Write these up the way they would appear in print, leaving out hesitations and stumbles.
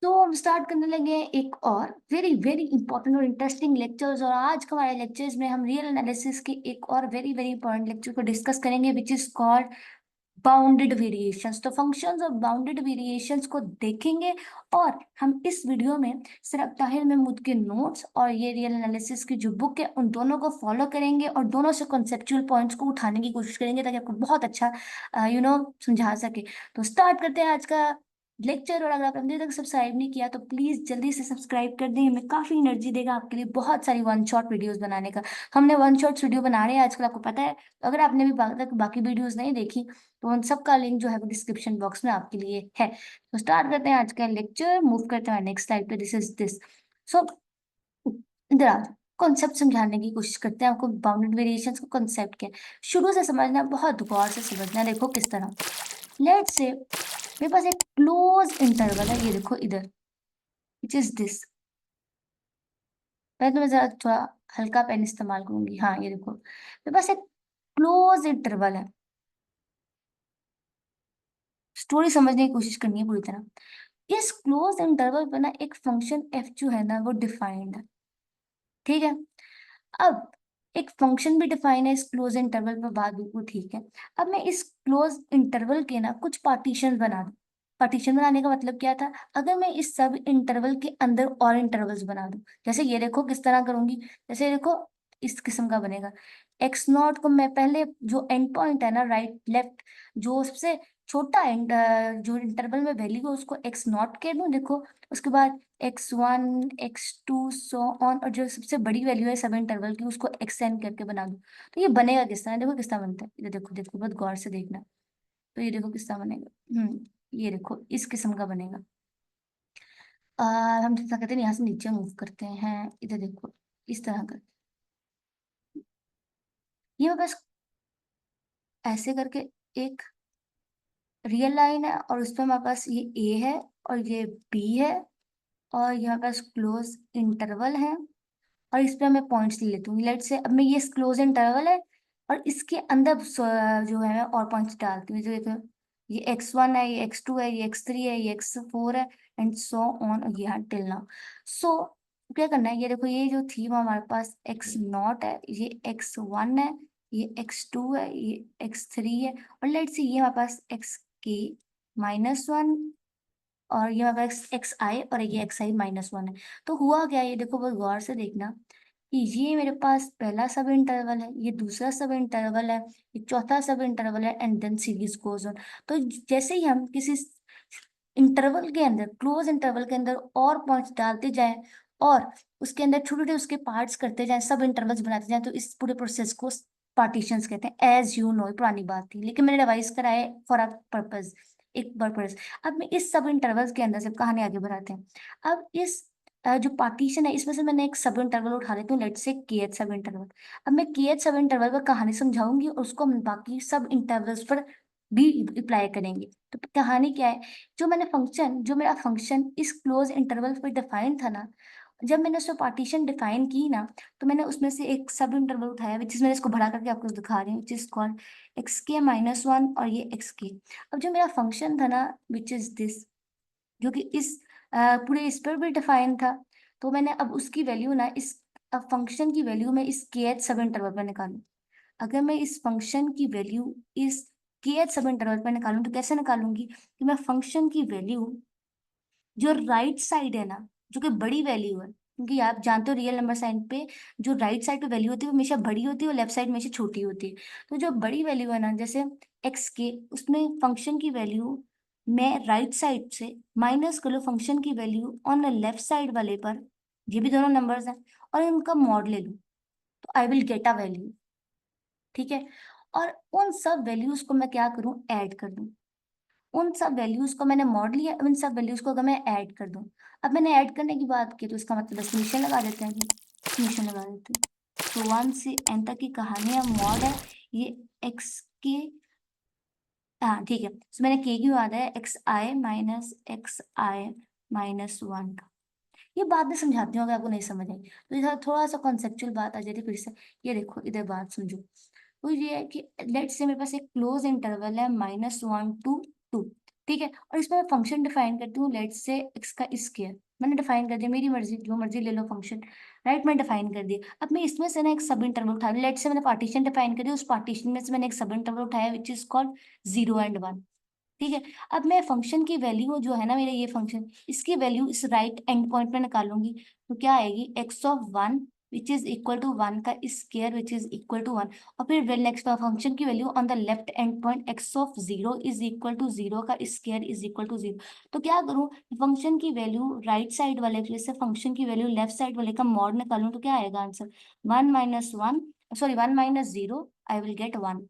तो हम स्टार्ट करने लगे हैं एक और वेरी वेरी इंपॉर्टेंट और इंटरेस्टिंग लेक्चर्स। और आज के हमारे लेक्चर्स में हम रियल एनालिसिस के एक और वेरी वेरी इंपॉर्टेंट लेक्चर को डिस्कस करेंगे which is called bounded variations. तो फंक्शंस और बाउंडेड वेरिएशंस को देखेंगे। और हम इस वीडियो में सिर्फ ताहिर महमूद के नोट्स और ये रियल एनालिसिस की जो बुक है उन दोनों को फॉलो करेंगे और दोनों से कॉन्सेप्चुअल पॉइंट्स को उठाने की कोशिश करेंगे ताकि आपको बहुत अच्छा समझा सके। तो स्टार्ट करते हैं आज का लेक्चर। और अगर आप अभी तक सब्सक्राइब नहीं किया तो प्लीज जल्दी से सब्सक्राइब कर दें, हमें काफी एनर्जी देगा आपके लिए बहुत सारी वन शॉट वीडियोस बनाने का। हमने वन शॉट वीडियो बना रहे हैं आजकल, आपको पता है। अगर आपने भी बाकी वीडियोस नहीं देखी तो उन सब का लिंक जो है वो डिस्क्रिप्शन बॉक्स में आपके लिए है। तो स्टार्ट करते हैं आज का लेक्चर, मूव करते हैं नेक्स्ट स्लाइड पे। This is this. सो इधर आ कॉन्सेप्ट समझाने की कोशिश करते हैं आपको। बाउंडेड वेरिएशंस का कॉन्सेप्ट क्या है शुरू से समझना, बहुत गौर से समझना। देखो किस तरह, लेट्स से मेरे पास एक क्लोज इंटरवल है, ये देखो इधर, विच इज दिस। पहले तो मैं जरा थोड़ा हल्का पेन इस्तेमाल करूंगी। हाँ ये देखो, मेरे पास एक क्लोज इंटरवल है। स्टोरी समझने की कोशिश करनी है पूरी तरह। इस क्लोज इंटरवल पर ना एक फंक्शन एफ जो है ना वो डिफाइंड है, ठीक है। अब एक फंक्शन भी डिफाइन है इस क्लोज इंटरवल पर, बात बिल्कुल ठीक है। अब मैं इस क्लोज इंटरवल के ना कुछ पार्टीशन बना दूं। पार्टीशन बनाने का मतलब क्या था, अगर मैं इस सब इंटरवल के अंदर और इंटरवल्स बना दूं, जैसे ये देखो किस तरह करूंगी। जैसे ये देखो इस किस्म का बनेगा। एक्स नॉट को मैं पहले जो एंड पॉइंट है ना, राइट लेफ्ट, जो सबसे छोटा एंड जो इंटरवल में वैल्यू है उसको एक्स नॉट कह दूं, देखो। उसके बाद x1 x2 सो ऑन, और जो सबसे बड़ी वैल्यू है सब इंटरवल की उसको एक्सटेंड करके बना दूं। तो ये बनेगा किस तरह, देखो किस तरह बनता है। ये देखो देखो बहुत गौर से देखना। तो ये देखो किस तरह बनेगा। ये देखो इस किस्म का बनेगा। हम क्या कहते हैं, यहाँ से नीचे मूव करते हैं, इधर देखो इस तरह का। ये मैं बस ऐसे करके एक रियल लाइन है और उस पर हमारे पास ये ए है और ये बी है और यहाँ पास क्लोज इंटरवल है। और इस पे मैं पॉइंट्स ले लेती हूँ। लेट से अब मैं ये क्लोज इंटरवल है और इसके अंदर जो है मैं और पॉइंट्स डालती हूँ। जो देखो ये x1 है, ये x2 है, ये x3 है, ये x4 है, एंड सो ऑन, और यहाँ टिल नाउ। सो क्या करना है, ये देखो ये जो थी वो हमारे पास x नॉट है, ये x1 है, ये x2 है, ये x3 है, और लेट से ये हमारे पास xk-1, और ये हमारे पास एक्स आई और ये एक्स आई -1 है। तो हुआ क्या, ये देखो बहुत गौर से देखना कि ये मेरे पास पहला सब इंटरवल है, ये दूसरा सब इंटरवल है, ये चौथा सब इंटरवल है, and then series goes on. तो जैसे ही हम किसी इंटरवल के अंदर, क्लोज इंटरवल के अंदर और पॉइंट्स डालते जाएं और उसके अंदर छोटे छोटे उसके पार्ट्स करते जाएं, सब इंटरवल्स बनाते जाएं, तो इस पूरे प्रोसेस को पार्टीशंस कहते हैं। एज यू नो, पुरानी बात थी लेकिन मैंने रिवाइज करा है फॉर अ पर्पज, एक पर्पज। अब मैं इस सब इंटरवल्स के अंदर से कहानी आगे बढ़ाते हैं। अब इस जो पार्टीशन है इसमें से मैंने एक सब इंटरवल उठा लेती हूँ, लेट से केएच सब इंटरवल। अब मैं केएच सब इंटरवल पर कहानी समझाऊंगी और उसको हम बाकी सब इंटरवल्स पर भी अप्लाई करेंगे। तो कहानी क्या है, जो मेरा फंक्शन इस क्लोज इंटरवल पर डिफाइन था ना, जब मैंने उसमें पार्टीशन डिफाइन की ना, तो मैंने उसमें से एक सब इंटरवल उठाया जिसमें मैंने इसको भरा करके आपको दिखा रही हूँ, विच इज कॉल्ड xk-1 और ये xk। अब जो मेरा फंक्शन था ना विच इज दिस, जो कि इस पूरे इस पर भी डिफाइन था, तो मैंने अब उसकी वैल्यू ना इस फंक्शन की वैल्यू में इस kth सब इंटरवल पर निकालू। अगर मैं इस फंक्शन की वैल्यू इस kth सब इंटरवल पर निकालूं तो कैसे निकालूंगी, कि मैं फंक्शन की वैल्यू जो राइट साइड है ना, जो कि बड़ी वैल्यू है, क्योंकि आप जानते हो रियल नंबर साइन पे जो राइट साइड पे वैल्यू होती है वो हमेशा बड़ी होती है और लेफ्ट साइड हमेशा छोटी होती है। तो जो बड़ी वैल्यू है ना, जैसे एक्स के, उसमें फंक्शन की वैल्यू मैं राइट साइड से माइनस कर लो फंक्शन की value on the left side वाले पर, ये भी दोनों नंबर्स हैं, और इनका मॉड ले लूँ तो I will get a value, ठीक है। और उन सब वैल्यूज को मैं क्या करूं, ऐड कर दूं। उन सब वैल्यूज को मैंने मॉड लिया, उन सब वैल्यूज को अगर मैं ऐड कर दूं, अब मैंने ऐड करने की बात की तो इसका मतलब समीशन लगा देते हैं, समीशन लगा देते हैं। तो 1 से n तक की कहानी है, मॉड है ये एक्स के, हाँ ठीक है। तो मैंने के क्यों याद है, xi-xi-1 का। ये बात मैं समझाती हूँ अगर आपको नहीं समझ आई तो, इधर थोड़ा सा कॉन्सेप्चुअल बात आ जाती है फिर से। ये देखो इधर बात समझो। तो ये है कि लेट से मेरे पास एक क्लोज इंटरवल है -1 to 2। ठीक है। और इसमें मैं फंक्शन डिफाइन करती हूँ, लेट्स से एक्स का स्क्वायर मैंने डिफाइन कर दिया, मेरी मर्जी, जो मर्जी ले लो फंक्शन, राइट, मैं डिफाइन कर दिया। अब मैं इसमें से ना एक सब इंटरवल उठा रही, लेट्स से मैंने पार्टीशन डिफाइन कर दिया, उस पार्टीशन में से मैंने एक सब इंटरवल उठाया विच इज कॉल्ड 0 and 1। ठीक है। अब मैं फंक्शन की वैल्यू जो है ना, मेरा ये फंक्शन, इसकी वैल्यू इस राइट एंड पॉइंट में निकालूंगी, तो क्या आएगी, x(1) which is equal to 1 का square which is equal to 1। और फिर नेक्स्ट फंक्शन की value on the left end point x(0) is equal to 0 का स्क्वायर इज इक्वल टू 0। तो क्या करूं, फंक्शन की वैल्यू राइट साइड वाले जैसे फंक्शन की वैल्यू लेफ्ट साइड वाले का मॉड निकालूं, तो क्या आएगा answer, 1 - 1, sorry 1 - 0, I will get 1।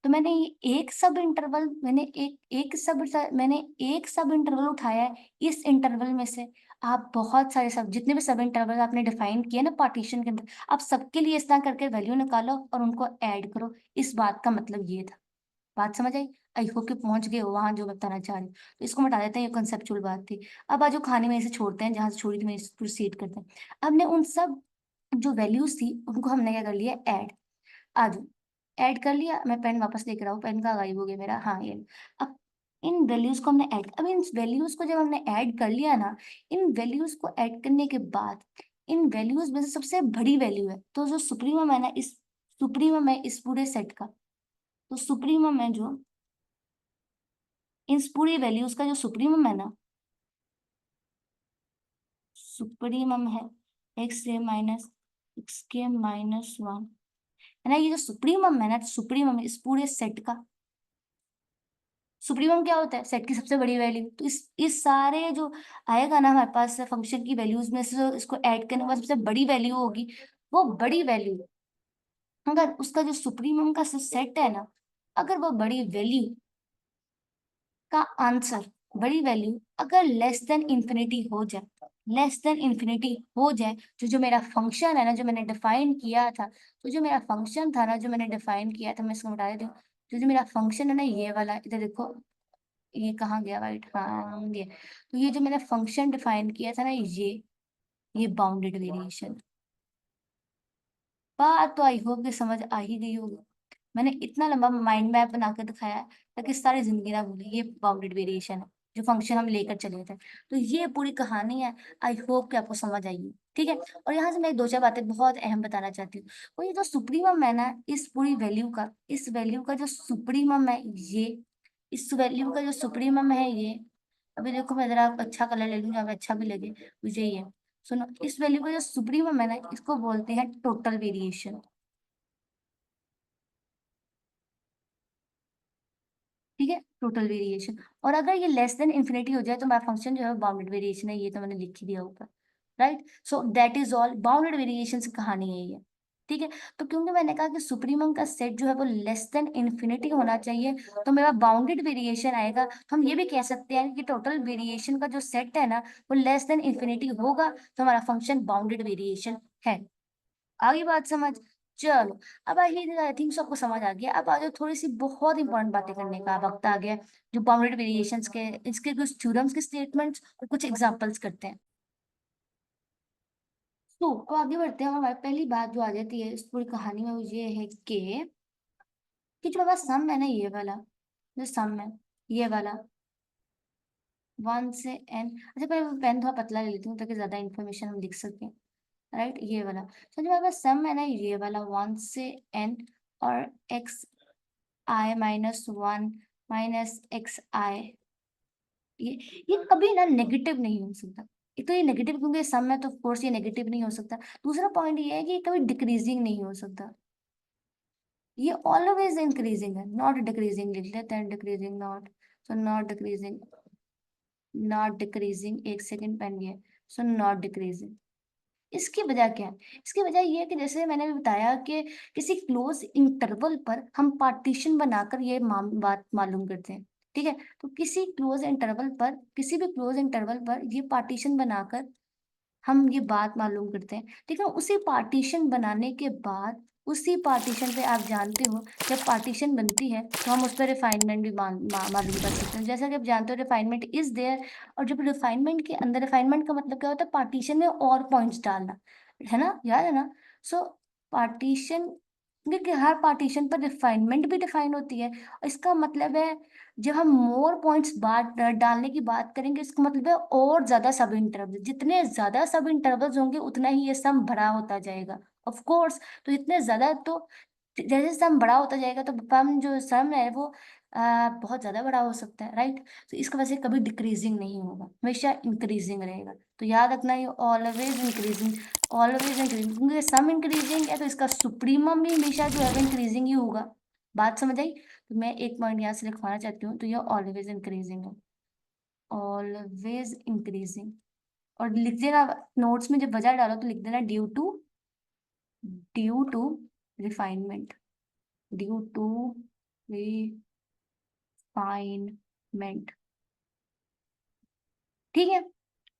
तो मैंने ये एक सब इंटरवल मैंने एक सब इंटरवल उठाया है इस इंटरवल में से। आप बहुत सारे सब जितने भी सब इंटरवल आपने डिफाइन किए ना पार्टीशन के अंदर, आप सबके लिए इस तरह करके वैल्यू निकालो और उनको ऐड करो। इस बात का मतलब ये था। बात समझ आई? आई होप कि पहुंच गए हो वहां जो बताना चाह रही हूँ। तो इसको मिटा देते हैं, ये कंसेप्चुअल बात थी। अब आज जो खाने में से छोड़ते हैं, जहां से छोड़ी थी मैं प्रोसीड करते हैं। हमने उन सब जो वैल्यूज थी उनको हमने क्या कर लिया, ऐड। आज ऐड कर लिया, मैं पेन वापस लेकर आऊँ, पेन का गायब हो गया मेरा, हाँ ये। अब इन वैल्यूज को हमने ऐड, अब इन वैल्यूज को जब हमने ऐड कर लिया ना, इन वैल्यूज को ऐड करने के बाद इन वैल्यूज में से सबसे बड़ी वैल्यू है, तो जो सुप्रीमम है ना, इस सुप्रीमम है इस पूरे सेट का, तो सुप्रीमम है जो इन पूरी वैल्यूज का जो सुप्रीमम है ना, सुप्रीमम है x(a - x k - 1) है ना। ये जो सुप्रीमम है ना, सुप्रीमम इस पूरे सेट का, सुप्रीमम क्या होता है, सेट की सबसे बड़ी वैल्यू। तो इस सारे जो आएगा ना हमारे पास फंक्शन की वैल्यूज में से, जो इसको ऐड करने के बाद सबसे बड़ी वैल्यू होगी, वो बड़ी वैल्यू, अगर उसका जो सुप्रीमम का सेट है ना, अगर वो बड़ी वैल्यू का आंसर, बड़ी वैल्यू अगर लेस देन इंफिनिटी हो जाए, लेस देन इंफिनिटी हो जाए, जो जो मेरा फंक्शन है ना, जो मैंने डिफाइन किया था, तो जो मेरा फंक्शन था ना, जो मैंने डिफाइन किया था, मैं इसको बता देती हूँ। जो मेरा फंक्शन है ना, ये वाला, इधर देखो, ये कहाँ गया वाइट, हाँ ये। तो ये जो मैंने फंक्शन डिफाइन किया था ना, ये बाउंडेड वेरिएशन। बात तो आई होप कि समझ आ ही गई होगी। मैंने इतना लंबा माइंड मैप बना कर दिखाया है ताकि सारी जिंदगी ना भूले, ये बाउंडेड वेरिएशन है, जो फंक्शन हम लेकर चले थे। तो ये पूरी कहानी है। आई होप कि आपको समझ आई हो, ठीक है। और यहाँ से मैं दो चार बातें बहुत अहम बताना चाहती हूँ। वो ये जो सुप्रीमम है ना, इस पूरी वैल्यू का, इस वैल्यू का जो सुप्रीमम है ये, इस वैल्यू का जो सुप्रीमम है ये, अभी देखो मैं जरा अच्छा कलर ले लूंगी, अब अच्छा भी लगे मुझे ये। सुनो, इस वैल्यू का जो सुप्रीमम है ना, इसको बोलते हैं टोटल वेरिएशन। ठीक है, टोटल वेरिएशन। और अगर ये लेस देन इंफिनिटी हो जाए तो मेरा फंक्शन जो है बाउंडेड वेरिएशन है, ये तो मैंने लिख ही दिया ऊपर, right. So that is all, bounded variation की कहानी है ये। ठीक है। तो क्योंकि मैंने कहा कि सुप्रीमम का सेट जो है वो लेस देन इंफिनिटी होना चाहिए, तो मेरा बाउंडेड वेरिएशन आएगा। तो हम ये भी कह सकते हैं कि टोटल वेरिएशन का जो सेट है ना, वो लेस देन इंफिनिटी होगा, तो हमारा फंक्शन बाउंडेड वेरिएशन है। आगे बात समझ? चलो, अब आई थिंक सबको समझ आ गया। अब आ जाओ, थोड़ी सी बहुत इंपॉर्टेंट बातें करने का वक्त आ गया है, जो बाउंडेड वेरिएशंस के, इसके कुछ थ्योरम्स के स्टेटमेंट्स और कुछ एग्जांपल्स करते हैं। तो आगे बढ़ते हैं। हमारी पहली बात जो आ जाती है इस पूरी कहानी में, वो ये है कि जो हमारा सम है ना, ये वाला जो सम है, ये वाला 1 से n। अच्छा, पहले पेन थोड़ा पतला ले लेती हूँ ताकि ज्यादा इन्फॉर्मेशन हम लिख सकें, राइट, ये वाला। तो जो हमारे पास सम है ना, ये वाला 1 से n, और xi - 1 - xi, ये ये कभी ना नेगेटिव नहीं हो सकता। एक तो ये नेगेटिव क्योंकि सम है, तो ऑफ कोर्स ये नेगेटिव नहीं हो सकता। दूसरा पॉइंट ये है कि ये कभी डिक्रीजिंग नहीं हो सकता, ये ऑलवेज इंक्रीजिंग है, नॉट डिक्रीजिंग लिख लेते हैं, decreasing not, so not decreasing, not decreasing, एक सेकेंड पेन गया, सो नॉट डिक्रीजिंग। इसकी वजह क्या है? इसकी वजह ये है कि जैसे मैंने भी बताया कि किसी क्लोज इंटरवल पर हम पार्टीशन बनाकर ये बात मालूम करते हैं। ठीक है। तो किसी क्लोज इंटरवल पर, किसी भी क्लोज इंटरवल पर ये पार्टीशन बनाकर हम ये बात मालूम करते हैं। ठीक है। उसी पार्टीशन बनाने के बाद, उसी पार्टीशन पे आप जानते हो, जब पार्टीशन बनती है तो हम उस पर रिफाइनमेंट भी मालूम कर सकते हैं। जैसा कि आप जानते हो, रिफाइनमेंट इज देयर। और जब रिफाइनमेंट के अंदर, रिफाइनमेंट का मतलब क्या होता है, पार्टीशन में और पॉइंट्स डालना, है ना, याद है ना। सो पार्टीशन क्योंकि हर पार्टीशन पर रिफाइनमेंट भी डिफाइन होती है। और इसका मतलब है जब हम मोर पॉइंट्स बात डालने की बात करेंगे, इसका मतलब है और ज्यादा सब इंटरवल, जितने ज्यादा सब इंटरवल्स होंगे उतना ही ये सम बड़ा होता जाएगा। ऑफ कोर्स, तो जितने ज्यादा, तो जैसे सम बड़ा होता जाएगा तो सम जो सम है वो बहुत ज्यादा बड़ा हो सकता है, राइट। तो इसकी वजह से कभी डिक्रीजिंग नहीं होगा, हमेशा इंक्रीजिंग रहेगा। तो याद रखना ये ऑलवेज इंक्रीजिंग, ऑलवेज इंक्रीजिंग, क्योंकि सम इंक्रीजिंग है तो इसका सुप्रीमम भी हमेशा जो है वो इंक्रीजिंग ही होगा। बात समझ आई? तो मैं एक पॉइंट यहाँ से लिखवाना चाहती हूँ, तो ये ऑलवेज इंक्रीजिंग है, ऑलवेज इंक्रीजिंग। और लिख देना नोट्स में, जब वजह डालो तो लिख देना due to refinement, due to refinement. ठीक है,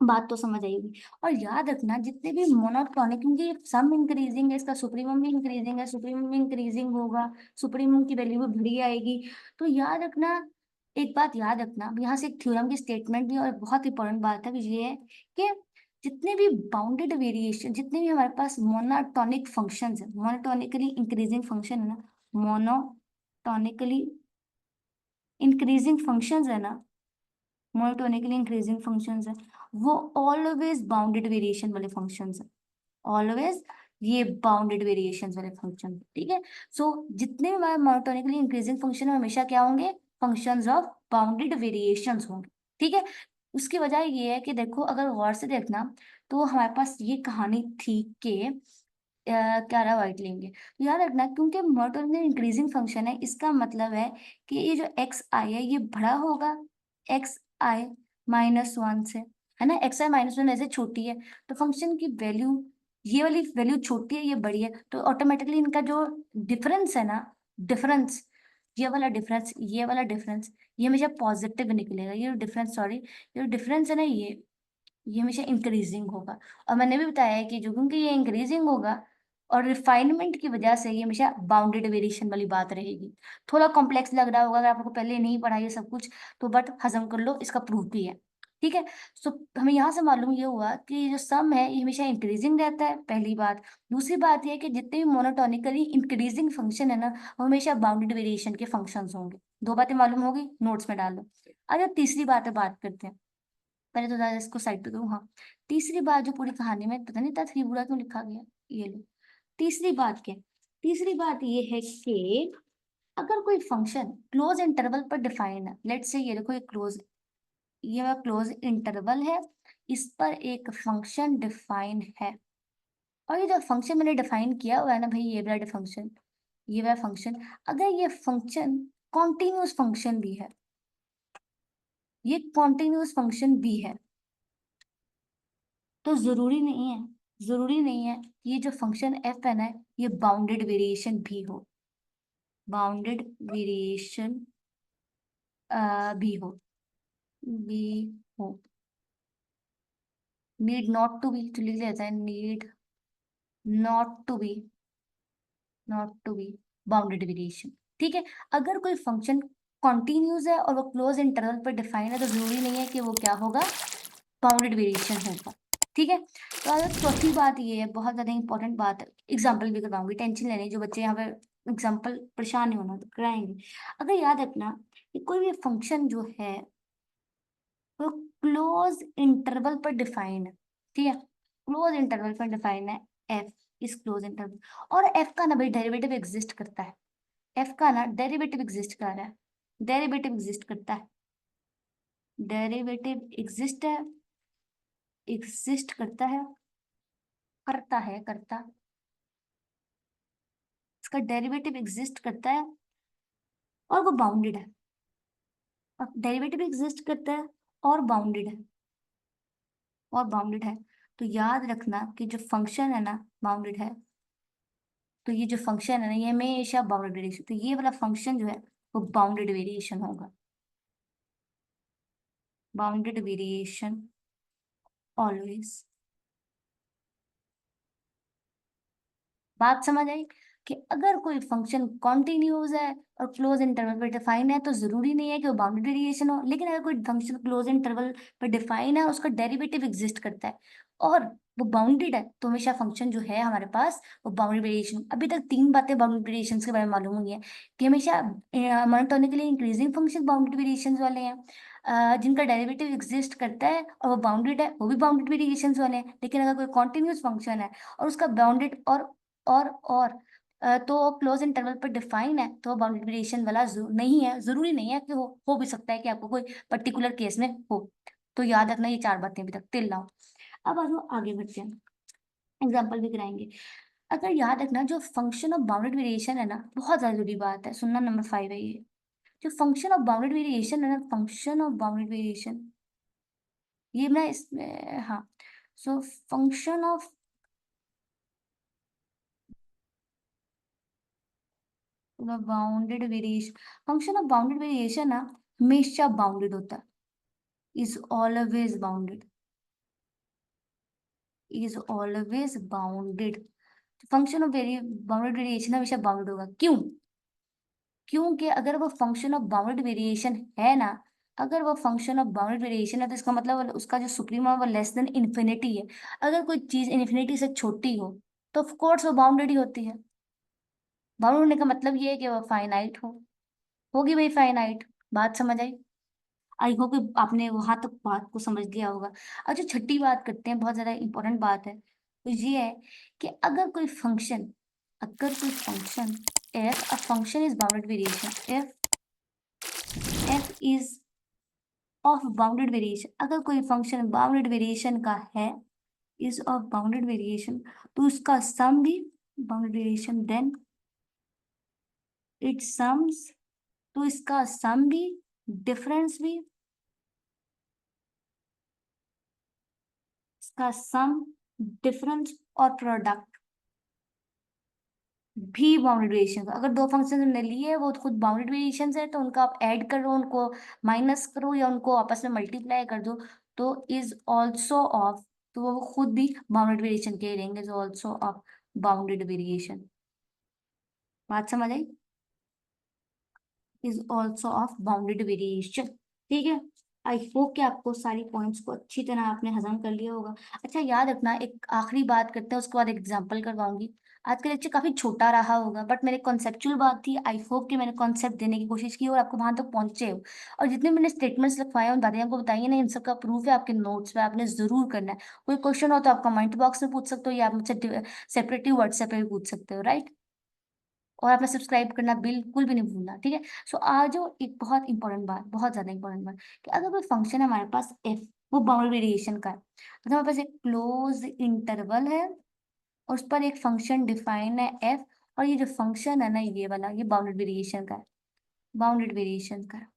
बात तो समझ आएगी। और याद रखना जितने भी मोनोटॉनिक, क्योंकि सम इंक्रीजिंग है, इसका सुप्रीमम भी इंक्रीजिंग है, सुप्रीमम भी इंक्रीजिंग होगा, सुप्रीमम की वैल्यू भी बढ़ी आएगी। तो याद रखना, एक बात याद रखना, अब यहाँ से एक थ्योरम की स्टेटमेंट भी, और बहुत इंपॉर्टेंट बात है वो ये है कि जितने भी बाउंडेड वेरिएशन, जितने भी हमारे पास मोनोटॉनिक फंक्शंस है, मोनोटॉनिकली इंक्रीजिंग फंक्शन है ना, मोनोटॉनिकली इंक्रीजिंग फंक्शंस है ना, मोनोटोनिकली इंक्रीजिंग फंक्शंस है, वो ऑलवेज बाउंडेड वेरिएशन वाले फंक्शंस है, ऑलवेज ये बाउंडेड वेरिएशंस वाले फंक्शन। ठीक है, सो जितने भी हमारे मोनोटोनिकली इंक्रीजिंग फंक्शन है हमेशा क्या होंगे, फंक्शंस ऑफ बाउंडेड वेरिएशंस होंगे। ठीक है, उसकी वजह ये है कि देखो, अगर गौर से देखना तो हमारे पास ये कहानी थी कि क्या रहा, वाइट लेंगे, तो याद रखना क्योंकि मोनोटोनिकली इंक्रीजिंग फंक्शन है, इसका मतलब है कि ये जो एक्स आई है ये बड़ा होगा एक्स आई -1 से, है ना। एक्स आई -1 ऐसे छोटी है, तो फंक्शन की वैल्यू, ये वाली वैल्यू छोटी है, ये बड़ी है, तो ऑटोमेटिकली इनका जो डिफरेंस है ना, डिफरेंस, ये वाला डिफरेंस, ये वाला डिफरेंस, ये हमेशा पॉजिटिव निकलेगा। ये डिफरेंस, सॉरी, ये डिफरेंस है ना, ये हमेशा इंक्रीजिंग होगा। और मैंने भी बताया है कि जो, क्योंकि ये इंक्रीजिंग होगा और रिफाइनमेंट की वजह से ये हमेशा बाउंडेड वेरिएशन वाली बात रहेगी। थोड़ा कॉम्प्लेक्स लग रहा होगा अगर आपको पहले नहीं पढ़ा ये सब कुछ, तो बट हजम कर लो, इसका प्रूफ भी है। ठीक है, सो हमें यहाँ से मालूम ये हुआ कि जो सम है ये हमेशा इंक्रीजिंग रहता है, पहली बात। दूसरी बात ये है कि जितने भी मोनोटोनिकली इंक्रीजिंग फंक्शन है ना, वो हमेशा बाउंडेड वेरिएशन के फंक्शंस होंगे। दो बातें मालूम होगी, नोट्स में डाल लो। अगर तीसरी बात है, बात करते हैं, पहले तो दादा इसको साइड पे करूँ, हाँ। तीसरी बात जो पूरी कहानी में, पता नहीं था थ्री बुरा क्यों लिखा गया, ये लो। तीसरी बात क्या है? तीसरी बात ये है कि अगर कोई फंक्शन क्लोज इंटरवल पर डिफाइन है, लेट्स से ये देखो, ये क्लोज, ये क्लोज इंटरवल है, इस पर एक फंक्शन डिफाइन है, और ये जो फंक्शन मैंने डिफाइन किया हुआ है ना भाई, ये वाला फंक्शन, ये वाला फंक्शन, अगर ये फंक्शन कॉन्टिन्यूस फंक्शन भी है, ये कॉन्टिन्यूस फंक्शन भी है, तो जरूरी नहीं है ये जो फंक्शन एफ है ना, ये बाउंडेड वेरिएशन भी हो, बाउंडेड वेरिएशन भी हो, भी हो, नीड नॉट टू बी, तो लिख लेता है need not to be, not to be bounded variation. ठीक है, अगर कोई फंक्शन कॉन्टिन्यूस है और वो क्लोज इंटरवल पर डिफाइन है, तो जरूरी नहीं है कि वो क्या होगा, बाउंडेड वेरिएशन होगा। ठीक है, तो अगर चौथी बात ये है, बहुत ज्यादा इंपॉर्टेंट बात है, एग्जाम्पल भी करवाऊंगी, टेंशन लेने, जो बच्चे यहाँ पे एग्जाम्पल परेशान नहीं होना, तो कराएंगे। अगर याद रखना कि कोई भी फंक्शन जो है वो क्लोज इंटरवल पर डिफाइन है, ठीक है, क्लोज इंटरवल पर डिफाइन है, एफ इस क्लोज इंटरवल, और एफ का ना भाई डेरिवेटिव एग्जिस्ट करता है, एफ का ना डेरिवेटिव एग्जिस्ट कर रहा है, डेरिवेटिव एग्जिस्ट करता है, डेरिवेटिव एग्जिस्ट है, एग्जिस्ट करता है, करता है, करता, इसका डेरिवेटिव एग्जिस्ट करता है, और वो बाउंडेड है, और डेरिवेटिव एग्जिस्ट करता है और बाउंडेड है, और बाउंडेड है। तो याद रखना कि जो फंक्शन है ना बाउंडेड है, तो ये जो फंक्शन है ना ये हमेशा बाउंडेड वेरिएशन, तो ये वाला फंक्शन जो है वो बाउंडेड वेरिएशन होगा, बाउंडेड वेरिएशन ऑलवेज। बात समझ आई कि अगर कोई फंक्शन कॉन्टिन्यूस है और क्लोज इंटरवल पर डिफाइन है, तो जरूरी नहीं है कि वो बाउंडेड वेरिएशन हो, लेकिन अगर कोई फंक्शन क्लोज इंटरवल पर डिफाइन है, उसका डेरिवेटिव एग्जिस्ट करता है, और वो बाउंडेड है, तो हमेशा फंक्शन जो है हमारे पास वो बाउंड्री वेरिएशन। अभी तक तीन बातें बाउंड्री वेरिएशन के बारे में मालूम हुई है कि हमेशा monotonically increasing function boundary variation वाले हैं, जिनका डेरिवेटिव एग्जिस्ट करता है और वो बाउंडेड है, वो भी बाउंडेड वेरिएशन वाले हैं। लेकिन अगर कोई कॉन्टिन्यूस फंक्शन है और उसका बाउंडेड और तो क्लोज इंटरवल पर डिफाइन है, तो बाउंडेड वेरिएशन वाला नहीं है, जरूरी नहीं है कि हो भी सकता है कि आपको कोई पर्टिकुलर केस में हो। तो याद रखना ये चार बातें अभी तक तिल लाओ। अब आज हम आगे बढ़ते हैं, एग्जाम्पल भी कराएंगे। अगर याद रखना जो फंक्शन ऑफ बाउंडेड वेरिएशन है ना, बहुत ज्यादा जरूरी बात है, सुनना, नंबर 5 है ये। जो फंक्शन ऑफ बाउंडेड वेरिएशन है ना, फंक्शन ऑफ बाउंडेड वेरिएशन, ये मैं इसमें, हाँ, so function of bounded variation, function of bounded variation ना हमेशा बाउंडेड होता है, is always bounded, is always bounded. Function of bounded variation हमेशा बाउंडेड होगा। क्यों? क्योंकि अगर वो फंक्शन ऑफ बाउंडेड वेरिएशन है ना, अगर वो फंक्शन ऑफ बाउंडेड वेरिएशन है, तो इसका मतलब उसका जो सुप्रीमा है वो लेस देन इन्फिनिटी है। अगर कोई चीज इन्फिनिटी से छोटी हो तो ऑफ कोर्स वो बाउंडेड ही होती है। बाउंड होने का मतलब ये है कि वो फाइनाइट होगी भाई, फाइनाइट। बात समझ आई? आई होप कि आपने वहां तक बात को समझ लिया होगा। और जो छठी बात करते हैं, बहुत ज्यादा इंपॉर्टेंट बात है, तो ये है कि अगर कोई function F, a function is bounded variation, F is of bounded variation, अगर कोई फंक्शन बाउंडेड वेरिएशन का है, इज ऑफ बाउंडेड वेरिएशन, तो उसका सम भी bounded variation, then it sums, तो इसका सम भी, डिफरेंस भी, इसका सम, डिफरेंस और प्रोडक्ट भी बाउंडेड वेरिएशन। अगर दो फंक्शन हमने लिए वो खुद बाउंडेड वेरिएशन है, तो उनका आप ऐड करो, उनको माइनस करो या उनको आपस में मल्टीप्लाई कर दो, तो इज ऑल्सो ऑफ, तो वो खुद भी बाउंडेड वेरिएशन के रहेंगे, is also of bounded variation. बात समझ आई? Is also of bounded variation. ठीक है, आई होप कि आपको सारी पॉइंट्स को अच्छी तरह आपने हजम कर लिया होगा। अच्छा याद रखना, एक आखिरी बात करते हैं, उसके बाद एक एग्जांपल करवाऊंगी। आज का लेक्चर काफी छोटा रहा होगा, बट मेरे कॉन्सेप्चुअल बात थी, आई होप कि मैंने कॉन्सेप्ट देने की कोशिश की और आपको वहां तक पहुंचे हो। और जितने मैंने स्टेटमेंट्स लिखवाए उन बातें आपको बताइए ना, इन सब का प्रूफ है आपके नोट्स पे, आपने जरूर करना है। कोई क्वेश्चन हो तो आप कमेंट बॉक्स में पूछ सकते हो, या आप मुझसे सेपरेटली व्हाट्सएप पे भी पूछ सकते हो, राइट? और आपने सब्सक्राइब करना बिल्कुल भी नहीं भूलना, ठीक है? सो आज एक बहुत इंपॉर्टेंट बात, बहुत ज्यादा इंपॉर्टेंट बात, कि अगर कोई फंक्शन है हमारे पास एफ, वो बाउंड्री वेरिएशन का है, तो हमारे पास एक क्लोज इंटरवल है और उस पर एक फंक्शन डिफाइन है एफ, और ये जो फंक्शन है ना, ये वाला, ये बाउंडेड वेरिएशन का है, बाउंडेड वेरिएशन का है।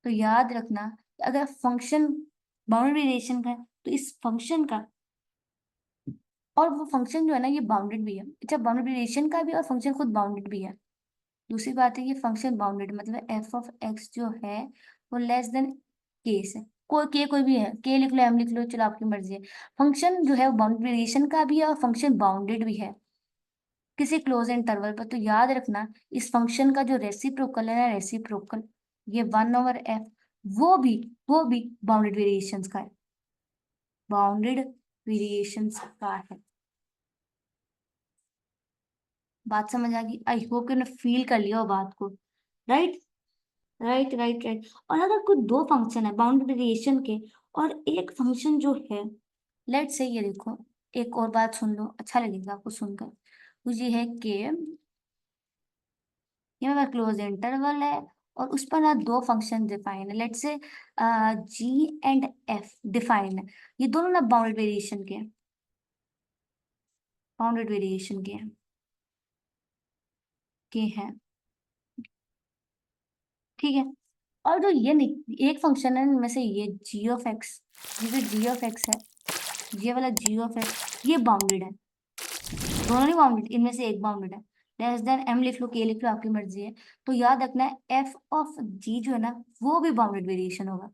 तो याद रखना कि अगर फंक्शन बाउंडेड वेरिएशन का है, तो इस फंक्शन का, और वो फंक्शन जो है ना ये बाउंडेड भी है। अच्छा, बाउंडेड वेरिएशन का भी और फंक्शन खुद बाउंडेड भी है। दूसरी बात है, ये फंक्शन बाउंडेड मतलब एफ ऑफ एक्स जो है वो लेस देन के से, कोई भी है, के लिख लो, एम लिख लो, चलो आपकी मर्जी है। फंक्शन जो है वो बाउंडेड वेरिएशन का भी है और फंक्शन बाउंडेड भी है किसी क्लोज इंटरवल पर। तो याद रखना, इस फंक्शन का जो रेसिप्रोकल है ना, रेसिप्रोकल, ये 1/f, वो भी वो भी बाउंडेड वेरिएशंस का है, बाउंडेड वेरिएशंस का है। बात समझ आ गई? आई होप कि फील कर लिया हो बात को, राइट? Right right right. और अगर कोई दो फंक्शन है बाउंड्री वेरिएशन के, और एक फंक्शन जो है, लेट से, ये देखो, एक और बात सुन लो, अच्छा लगेगा आपको सुनकर। वो ये है कि ये मेरा क्लोज इंटरवल है और उस पर ना दो फंक्शन डिफाइन है, लेट से जी एंड एफ डिफाइन है, ये दोनों ना बाउंडेड वेरिएशन के हैं, बाउंडेड वेरिएशन के हैं, ठीक है? और जो ये एक फंक्शन है इनमें से, ये जी ऑफ एक्स, ये जो जी ऑफ एक्स है, ये वाला जी ऑफ एक्स, ये बाउंडेड है, दोनों नहीं बाउंडेड, इनमें से एक बाउंडेड है। लेस देन एम लिख लो, के लिख लो, आपकी मर्जी है। तो याद रखना है एफ ऑफ जी जो है ना, वो भी बाउंडेड वेरिएशन होगा,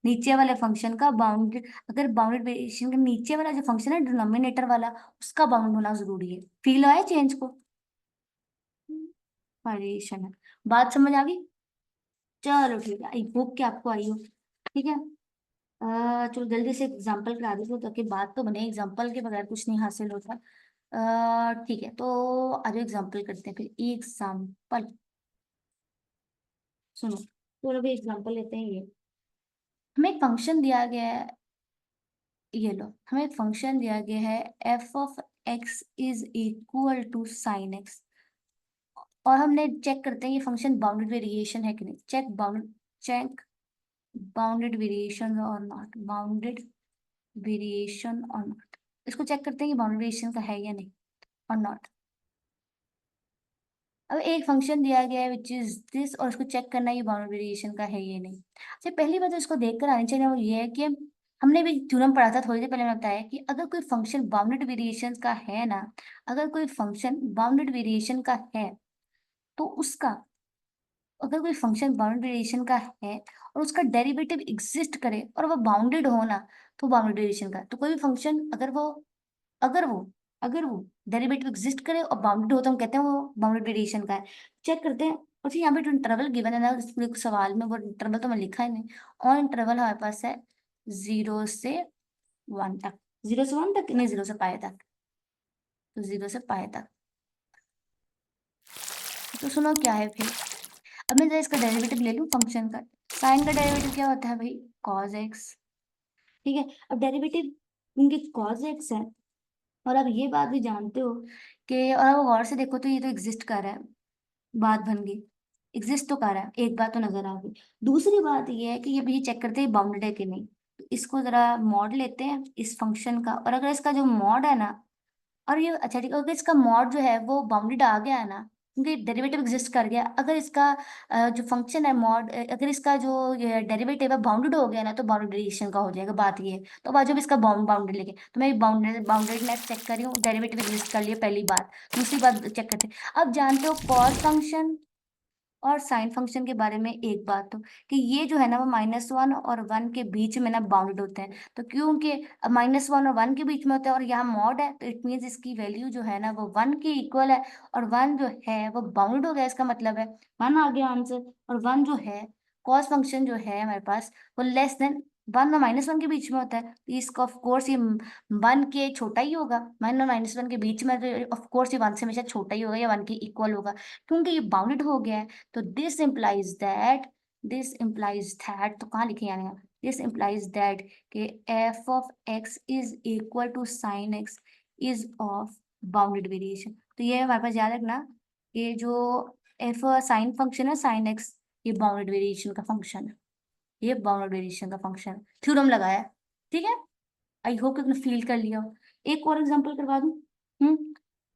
नीचे वाले फंक्शन का बाउंडेड। अगर बाउंडेड वेरिएशन के नीचे वाला जो फंक्शन है डिनोमिनेटर वाला, उसका बाउंड होना जरूरी है। फील आया चेंज को? वेरिएशन है। बात समझ आ गई? चलो ठीक है, आई होप कि आपको आई हो, ठीक है? चलो जल्दी से एग्जाम्पल करा दो ताकि बात तो बने, एग्जाम्पल के बगैर कुछ नहीं हासिल होता। ठीक है, तो आज एग्जाम्पल करते हैं फिर। एग्जाम्पल सुनो, तो अभी एग्जाम्पल लेते हैं ये। हमें एक फंक्शन दिया गया है, ये लो, हमें एक फंक्शन दिया गया है F of X is equal to sine X, और हमने चेक करते हैं ये फंक्शन बाउंडेड वेरिएशन है कि नहीं। चेक बाउंडेड वेरिएशन और नॉट, बाउंडेड वेरिएशन और नॉट। इसको चेक करते हैं कि बाउंडेड वेरिएशन का है या नहीं, और नॉट। अब एक फंक्शन दिया गया है विच इज दिस, और इसको चेक करना है ये बाउंडेड वेरिएशन का है ये नहीं। अच्छा, पहली बात तो इसको देखकर आनी चाहिए वो ये है कि हमने भी थ्योरम पढ़ा था थोड़ी देर पहले, मैंने बताया कि अगर कोई फंक्शन बाउंडेड वेरिएशन का है ना, अगर कोई फंक्शन बाउंडेड वेरिएशन का है तो उसका, अगर कोई फंक्शन बाउंडेड वेरिएशन का है और उसका डेरिवेटिव एग्जिस्ट करे और वो बाउंडेड हो ना, तो बाउंडेड वेरिएशन का। तो कोई भी फंक्शन अगर वो अगर वो डेरिवेटिव एग्जिस्ट करे और बाउंडेड हो तो हम कहते हैं वो बाउंडेड वेरिएशन का है। चेक करते हैं। और फिर यहाँ पे जो इंटरवल गिवन है ना इस पूरे सवाल में, वो इंटरवल तो मैं लिखा ही नहीं, और इंटरवल हमारे पास है 0 से 1 तक। 0 से 1 तक नहीं, 0 से पाई तक, तो 0 से पाई तक। तो सुनो क्या है फिर। अब मैं जरा इसका डेरिवेटिव ले लूँ फंक्शन का। साइन का डेरिवेटिव क्या होता है भाई, कॉज एक्स। ठीक है, अब डेरिवेटिव उनके कॉज एक्स है, और अब ये बात भी जानते हो कि, और अब गौर से देखो तो ये तो एग्जिस्ट कर रहा है, बात बन गई, एग्जिस्ट तो कर रहा है, एक बात तो नजर आ गई। दूसरी बात ये है कि ये भी चेक करते हैं बाउंडेड है कि नहीं। तो इसको जरा मॉड लेते हैं इस फंक्शन का, और अगर इसका जो मॉड है ना, और ये अच्छा ठीक है, अगर इसका मॉड जो है वो बाउंडेड आ गया है ना, क्योंकि डेरिवेटिव एग्जिस्ट कर गया, अगर इसका जो फंक्शन है मॉड, अगर इसका जो डेरिवेटिव है बाउंडेड हो गया ना, तो बाउंडेड वेरिएशन का हो जाएगा। बात ये है, तो बाजू भी इसका बाउंडेड लेके, तो मैं बाउंडेडनेस चेक कर रही हूँ, डेरिवेटिव एग्जिस्ट कर लिया, पहली बात। दूसरी बात चेक करते हैं, अब जानते हो कॉस फंक्शन और साइन फंक्शन के बारे में एक बात तो, कि ये जो है ना वो -1 और 1 के बीच में ना बाउंडेड होते हैं। तो क्योंकि -1 और 1 के बीच में होते हैं और यहाँ मॉड है, तो इट मीन्स इसकी वैल्यू जो है ना वो 1 के इक्वल है, और 1 जो है वो बाउंडेड हो गया, इसका मतलब है 1 आ गया आंसर। और 1 जो है, कॉस फंक्शन जो है हमारे पास, वो लेस देन 1 और -1 के बीच में होता है, तो इसका ऑफ कोर्स ये 1 के छोटा ही होगा। 1 और -1 के बीच में, तो ऑफ कोर्स ये 1 से हमेशा छोटा ही होगा या 1 के इक्वल होगा, क्योंकि ये बाउंडेड हो गया है। तो दिस इम्प्लाइज दैट, तो कहाँ लिखे यानी, दिस इम्प्लाइज दैट कि F of X is equal to sine X is of bounded variation. तो ये हमारे पास याद रखना, ये जो एफ साइन फंक्शन है, साइन एक्स, ये बाउंडेड वेरिएशन का फंक्शन है, ये बाउंडेड वेरिएशन का फंक्शन है, थ्योरम लगाया है। ठीक है, आई होप कि तुमने फील कर लिया हो। एक और एग्जांपल करवा दूं?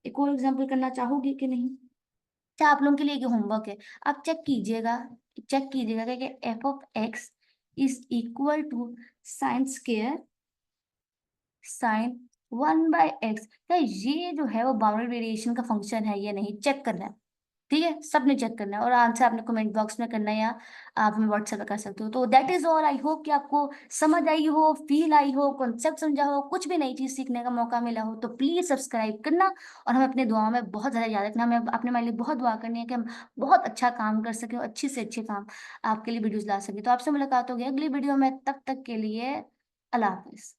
एक और एग्जांपल करना चाहोगे कि नहीं? अच्छा, आप लोगों के लिए ये होमवर्क है, आप चेक कीजिएगा कि F of X is equal to sine square sine 1/x, क्या ये जो है वो बाउंडेड वेरिएशन का फंक्शन है या नहीं, चेक करना है। ठीक है, सबने चेक करना है, और आंसर आपने कमेंट बॉक्स में करना है, या आप हमें व्हाट्सएप पे कर सकते हो। तो that is all. I hope कि आपको समझ आई हो, फील आई हो, कॉन्सेप्ट समझा हो, कुछ भी नई चीज सीखने का मौका मिला हो, तो प्लीज सब्सक्राइब करना, और हमें अपने दुआओं में बहुत ज्यादा याद रखना। हमें अपने हमारे लिए बहुत दुआ करनी है कि हम बहुत अच्छा काम कर सकें, और अच्छे से अच्छे काम आपके लिए वीडियोज ला सके। तो आपसे मुलाकात होगी अगली वीडियो में, तब तक के लिए अल्लाह हाफिज।